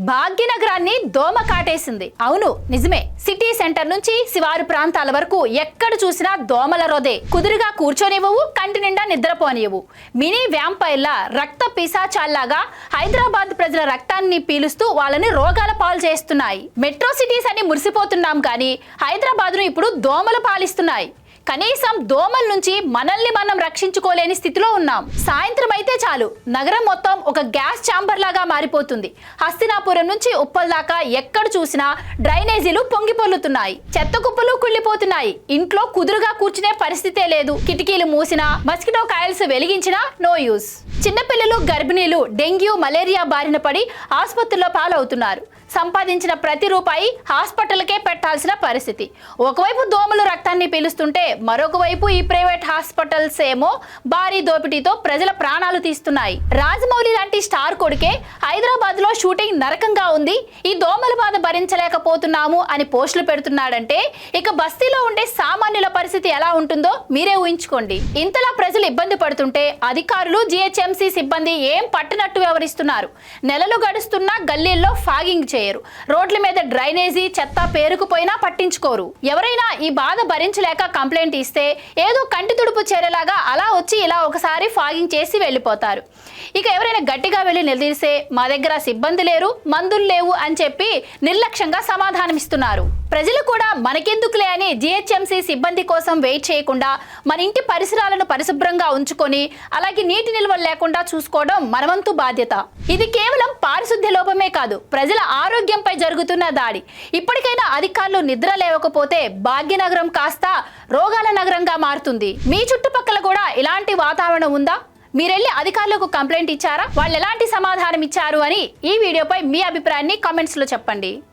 భాగ్యనగరాన్ని దోమ కాటేసింది. అవును, నిజమే. సిటీ సెంటర్ నుంచి శివారు ప్రాంతాల వరకు ఎక్కడ చూసినా దోమల రొదే. కుదురుగా కూర్చొనివ్వవు, కంటి నిండా నిద్రపోనివ్వవు. మినీ వ్యాంపైర్ల రక్త పిశాచాల్లాగా హైదరాబాద్ ప్రజల రక్తాన్ని పీలుస్తూ వాళ్ళని రోగాల పాలు చేస్తున్నాయి. మెట్రో సిటీస్ అని మురిసిపోతున్నాం కానీ హైదరాబాద్ ను ఇప్పుడు దోమలు పాలిస్తున్నాయి. కనీసం దోమల నుంచి మనల్ని మనం రక్షించుకోలేని స్థితిలో ఉన్నాం. సాయంత్రం అయితే చాలు, నగరం మొత్తం ఒక గ్యాస్ ఛాంబర్ లాగా మారిపోతుంది. హస్తినాపురం నుంచి ఉప్పల్ దాకా ఎక్కడ చూసినా డ్రైనేజీలు పొంగి పొర్లుతున్నాయి, చెత్త కుప్పలు కుళ్ళిపోతున్నాయి. ఇంట్లో కుదురుగా కూర్చునే పరిస్థితే లేదు. కిటికీలు మూసినా, మస్కిటో కాయిల్స్ వెలిగించినా నో యూస్. చిన్నపిల్లలు, గర్భిణీలు డెంగ్యూ, మలేరియా బారిన పడి ఆసుపత్రుల్లో పాలవుతున్నారు. సంపాదించిన ప్రతి రూపాయి హాస్పిటల్కే పెట్టాల్సిన పరిస్థితి. ఒకవైపు దోమలు రక్తాన్ని పీలుస్తుంటే మరొక వైపు ఈ ప్రైవేట్ హాస్పిటల్స్ ఏమో భారీ దోపిడీతో ప్రజల ప్రాణాలు తీస్తున్నాయి. రాజమౌళి లాంటి స్టార్ కొడుకే హైదరాబాద్ లో షూటింగ్ నరకంగా ఉంది, ఈ దోమల బాధ భరించలేకపోతున్నాము అని పోస్టులు పెడుతున్నాడంటే ఇక బస్తీలో ఉండే సామాన్యుల పరిస్థితి ఎలా ఉంటుందో మీరే ఊహించుకోండి. ఇంతలా ప్రజలు ఇబ్బంది పడుతుంటే అధికారులు, జిహెచ్ఎంసీ సిబ్బంది ఏం పట్టినట్టు వ్యవహరిస్తున్నారు. నెలలు గడుస్తున్నా గల్లీల్లో ఫాగింగ్ చేయరు. రోడ్ల మీద డ్రైనేజీ చెత్త పేరుకుపోయినా పట్టించుకోరు. ఎవరైనా ఈ బాధ భరించలేక కంప్లైంట్ ఇస్తే ఏదో కంటి తుడుపు చర్యలాగా అలా వచ్చి ఇలా ఒకసారి ఫాగింగ్ చేసి వెళ్ళిపోతారు. ఇక ఎవరైనా గట్టిగా వెళ్ళి నిలదీస్తే మా దగ్గర సిబ్బంది లేరు, మందులు లేవు అని చెప్పి నిర్లక్ష్యంగా సమాధానమిస్తున్నారు. ప్రజలు కూడా మనకెందుకులే అని జిహెచ్ఎంసీ సిబ్బంది కోసం వెయిట్ చేయకుండా మన ఇంటి పరిసరాలను పరిశుభ్రంగా ఉంచుకొని అలాగే నీటి నిల్వలు లేకుండా చూసుకోవడం మనవంతు బాధ్యత. ఇది కేవలం పారిశుద్ధ్య లోపమే కాదు, ప్రజల ఆరోగ్యంపై జరుగుతున్న దాడి. ఇప్పటికైనా అధికారులు నిద్ర లేవకపోతే భాగ్యనగరం కాస్త రోగాల నగరంగా మారుతుంది. మీ చుట్టుపక్కల కూడా ఇలాంటి వాతావరణం ఉందా? మీరెళ్ళి అధికారులకు కంప్లైంట్ ఇచ్చారా? వాళ్ళు ఎలాంటి సమాధానం ఇచ్చారు అని ఈ వీడియోపై మీ అభిప్రాయాన్ని కామెంట్స్ లో చెప్పండి.